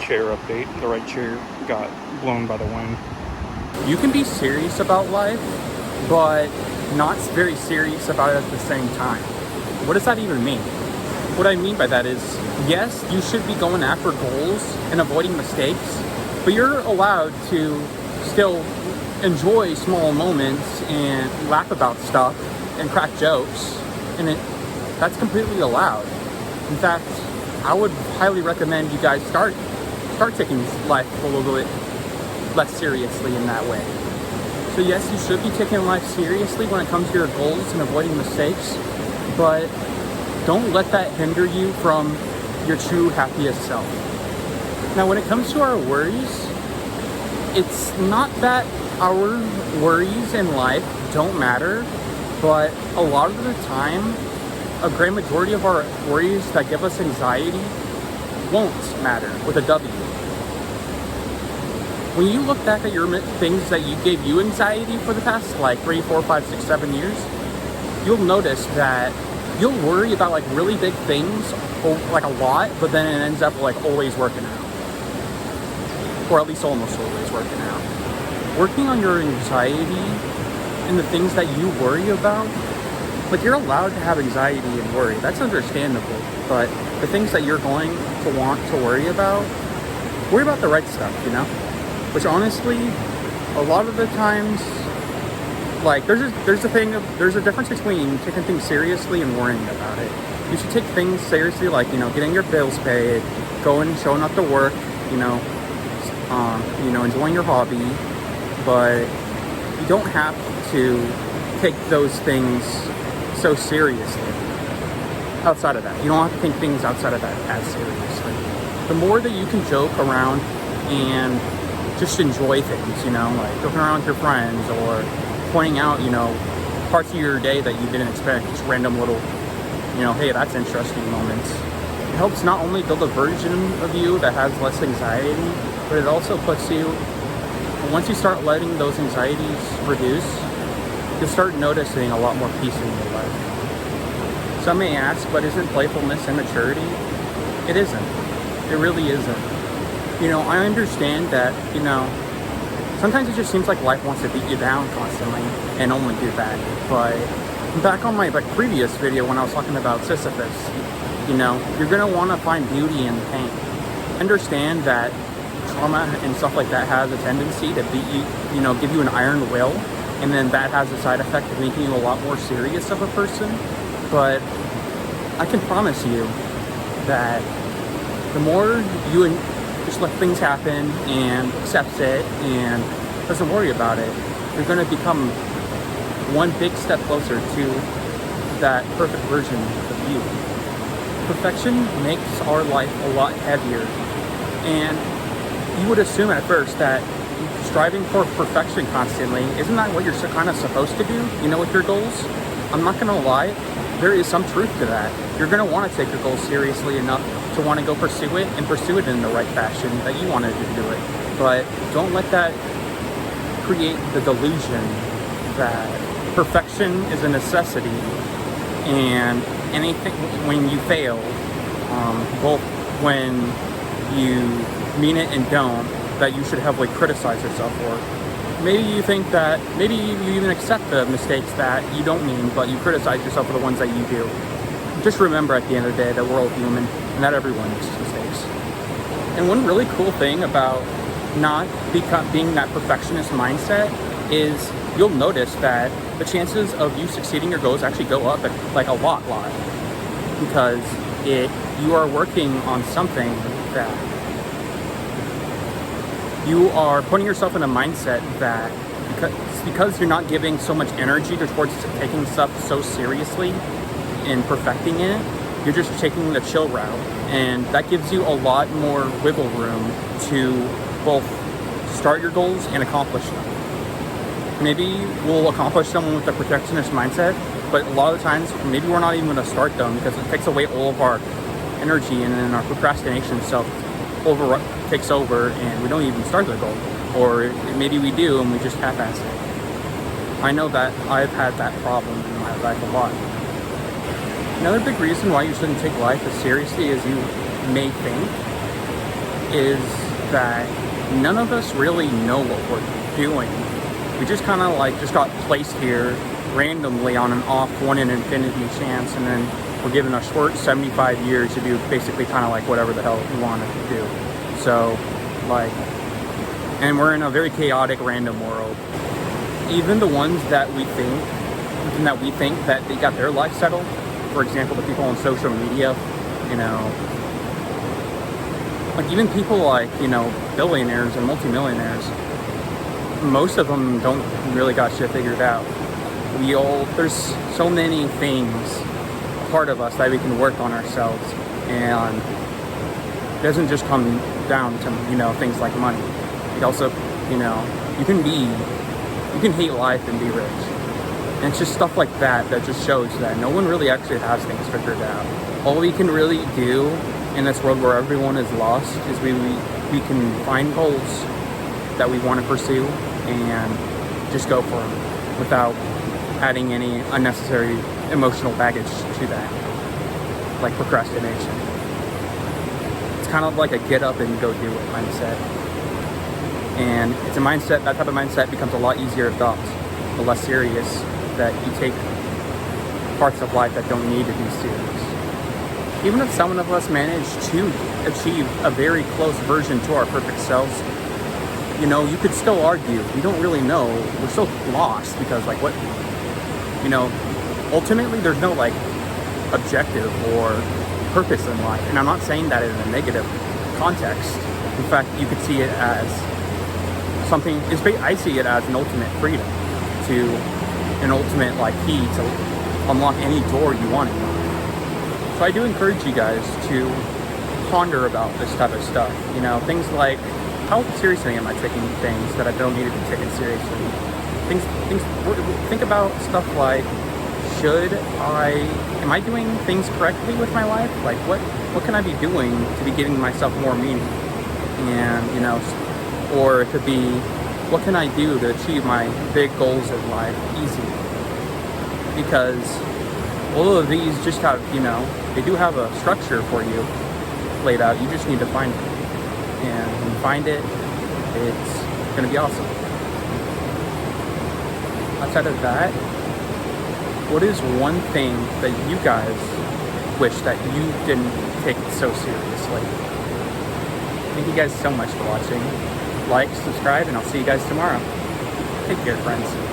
chair update. The right chair got blown by the wind. You can be serious about life, but not very serious about it at the same time. What does that even mean? What I mean by that is, yes, you should be going after goals and avoiding mistakes, but you're allowed to still enjoy small moments and laugh about stuff and crack jokes, and that's completely allowed. In fact, I would highly recommend you guys start taking life a little bit less seriously in that way. So yes, you should be taking life seriously when it comes to your goals and avoiding mistakes, but don't let that hinder you from your true happiest self. Now, when it comes to our worries, it's not that our worries in life don't matter, but a lot of the time, a great majority of our worries that give us anxiety won't matter with a W. When you look back at your things that gave you anxiety for the past 3, 4, 5, 6, 7 years, you'll notice that you'll worry about really big things a lot, but then it ends up always working out. Or at least almost always working out. Working on your anxiety and the things that you worry about, you're allowed to have anxiety and worry. That's understandable. But the things that you're going to want to worry about the right stuff, Which honestly, a lot of the times, there's a difference between taking things seriously and worrying about it. You should take things seriously, getting your bills paid, showing up to work, enjoying your hobby, but you don't have to take those things so seriously. Outside of that, you don't have to take things outside of that as seriously. The more that you can joke around and just enjoy things, joking around with your friends or pointing out, parts of your day that you didn't expect, just random little, hey, that's interesting moments. It helps not only build a version of you that has less anxiety, but it also puts you, once you start letting those anxieties reduce, you'll start noticing a lot more peace in your life. Some may ask, but isn't playfulness immaturity? It isn't. It really isn't. I understand that, sometimes it just seems like life wants to beat you down constantly and only do that. But back on my previous video when I was talking about Sisyphus, you're going to want to find beauty in pain. Understand that trauma and stuff like that has a tendency to beat you, give you an iron will, and then that has a side effect of making you a lot more serious of a person. But I can promise you that the more you just let things happen and accept it and doesn't worry about it, you're going to become one big step closer to that perfect version of you. Perfection makes our life a lot heavier, and you would assume at first that striving for perfection constantly, isn't that what you're kind of supposed to do, with your goals? I'm not going to lie, there is some truth to that. You're going to want to take your goals seriously enough to want to go pursue it and pursue it in the right fashion that you wanted to do it. But don't let that create the delusion that perfection is a necessity, and anything when you fail, both when you mean it and don't, that you should heavily criticize yourself for. Maybe you think that, maybe you even accept the mistakes that you don't mean, but you criticize yourself for the ones that you do. Just remember at the end of the day that we're all human and that everyone makes mistakes. And one really cool thing about not being that perfectionist mindset is you'll notice that the chances of you succeeding your goals actually go up a lot, because you are working on something that you are putting yourself in a mindset that because you're not giving so much energy towards taking stuff so seriously and perfecting it, you're just taking the chill route, and that gives you a lot more wiggle room to both start your goals and accomplish them. Maybe we'll accomplish them with the perfectionist mindset, but a lot of the times maybe we're not even going to start them because it takes away all of our energy, and then our procrastination takes over and we don't even start the goal, or maybe we do and we just half-ass it. I know that I've had that problem in my life a lot. Another big reason why you shouldn't take life as seriously as you may think is that none of us really know what we're doing. We just kind of like just got placed here randomly on an off 1 in infinity chance, and then we're given a short 75 years to do basically kind of like whatever the hell we wanted to do. So like, and we're in a very chaotic random world. Even the ones that we think that they got their life settled, for example, the people on social media, you know, like even people like, you know, billionaires and multimillionaires, most of them don't really got shit figured out. There's so many things, part of us, that we can work on ourselves, and it doesn't just come down to, you know, things like money. It also, you know, you can hate life and be rich. And it's just stuff like that just shows that no one really actually has things figured out. All we can really do in this world where everyone is lost is we can find goals that we want to pursue and just go for them without adding any unnecessary emotional baggage to that, like procrastination. It's kind of like a get up and go do it mindset. And it's a mindset, that type of mindset becomes a lot easier adopts, the less serious that you take parts of life that don't need to be serious. Even if some of us manage to achieve a very close version to our perfect selves, you know, you could still argue, we don't really know, we're so lost because like what, you know, ultimately there's no like objective or purpose in life. And I'm not saying that in a negative context. In fact, you could see it as something, I see it as an ultimate freedom, to an ultimate like key to unlock any door you want in life. So I do encourage you guys to ponder about this type of stuff. You know, things like, how seriously am I taking things that I don't need to be taken seriously? Think about stuff like, am I doing things correctly with my life? Like what can I be doing to be giving myself more meaning? And, you know, or it could be, what can I do to achieve my big goals in life easily? Because all of these just have, you know, they do have a structure for you laid out. You just need to find it. And when you find it, it's going to be awesome. Outside of that, what is one thing that you guys wish that you didn't take it so seriously? Thank you guys so much for watching. Like, subscribe, and I'll see you guys tomorrow. Take care, friends.